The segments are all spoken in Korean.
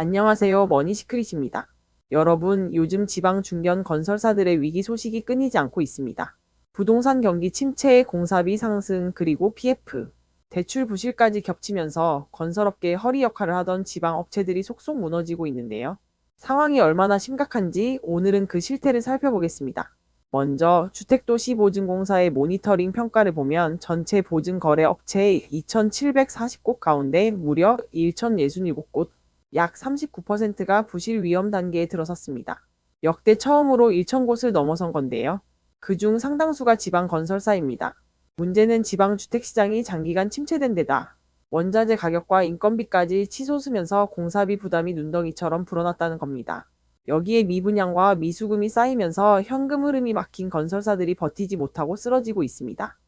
안녕하세요. 머니시크릿입니다. 여러분, 요즘 지방 중견 건설사들의 위기 소식이 끊이지 않고 있습니다. 부동산 경기 침체, 공사비 상승, 그리고 PF, 대출 부실까지 겹치면서 건설업계의 허리 역할을 하던 지방 업체들이 속속 무너지고 있는데요. 상황이 얼마나 심각한지 오늘은 그 실태를 살펴보겠습니다. 먼저 주택도시보증공사의 모니터링 평가를 보면 전체 보증거래 업체의 2,740곳 가운데 무려 1,067곳, 약 39%가 부실 위험 단계에 들어섰습니다. 역대 처음으로 1,000곳을 넘어선 건데요. 그중 상당수가 지방 건설사입니다. 문제는 지방 주택시장이 장기간 침체된 데다 원자재 가격과 인건비까지 치솟으면서 공사비 부담이 눈덩이처럼 불어났다는 겁니다. 여기에 미분양과 미수금이 쌓이면서 현금 흐름이 막힌 건설사들이 버티지 못하고 쓰러지고 있습니다.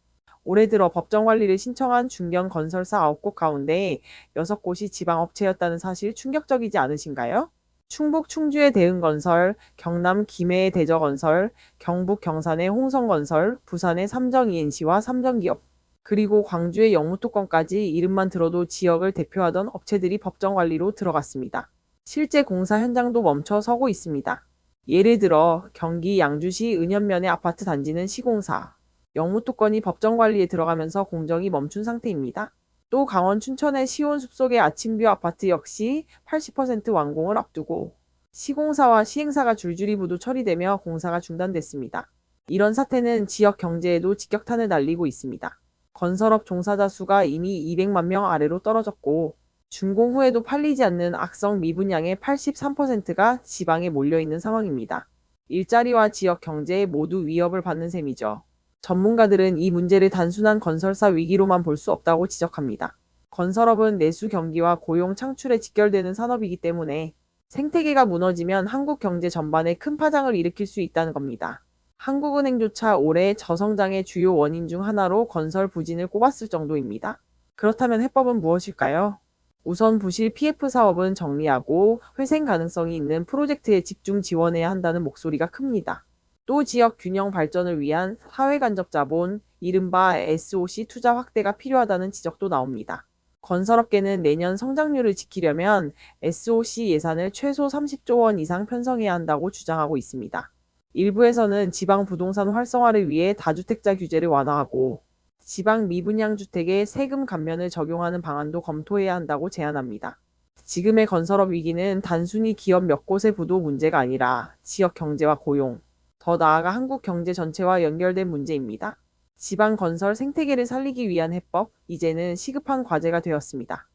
올해 들어 법정 관리를 신청한 중견 건설사 9곳 가운데 6곳이 지방업체였다는 사실 충격적이지 않으신가요? 충북 충주의 대흥건설, 경남 김해의 대저건설, 경북 경산의 홍성건설, 부산의 삼정 ENC와 삼정기업, 그리고 광주의 영무토건까지 이름만 들어도 지역을 대표하던 업체들이 법정 관리로 들어갔습니다. 실제 공사 현장도 멈춰 서고 있습니다. 예를 들어 경기 양주시 은현면의 아파트 단지는 시공사, 영무토건이 법정 관리에 들어가면서 공정이 멈춘 상태입니다. 또 강원 춘천의 시온 숲속의 아침뷰 아파트 역시 80% 완공을 앞두고 시공사와 시행사가 줄줄이 모두 처리되며 공사가 중단됐습니다. 이런 사태는 지역 경제에도 직격탄을 날리고 있습니다. 건설업 종사자 수가 이미 200만 명 아래로 떨어졌고 준공 후에도 팔리지 않는 악성 미분양의 83%가 지방에 몰려있는 상황입니다. 일자리와 지역 경제에 모두 위협을 받는 셈이죠. 전문가들은 이 문제를 단순한 건설사 위기로만 볼 수 없다고 지적합니다. 건설업은 내수 경기와 고용 창출에 직결되는 산업이기 때문에 생태계가 무너지면 한국 경제 전반에 큰 파장을 일으킬 수 있다는 겁니다. 한국은행조차 올해 저성장의 주요 원인 중 하나로 건설 부진을 꼽았을 정도입니다. 그렇다면 해법은 무엇일까요? 우선 부실 PF 사업은 정리하고 회생 가능성이 있는 프로젝트에 집중 지원해야 한다는 목소리가 큽니다. 또 지역 균형 발전을 위한 사회간접 자본, 이른바 SOC 투자 확대가 필요하다는 지적도 나옵니다. 건설업계는 내년 성장률을 지키려면 SOC 예산을 최소 30조 원 이상 편성해야 한다고 주장하고 있습니다. 일부에서는 지방 부동산 활성화를 위해 다주택자 규제를 완화하고 지방 미분양 주택에 세금 감면을 적용하는 방안도 검토해야 한다고 제안합니다. 지금의 건설업 위기는 단순히 기업 몇 곳의 부도 문제가 아니라 지역 경제와 고용, 더 나아가 한국 경제 전체와 연결된 문제입니다. 지방 건설 생태계를 살리기 위한 해법, 이제는 시급한 과제가 되었습니다.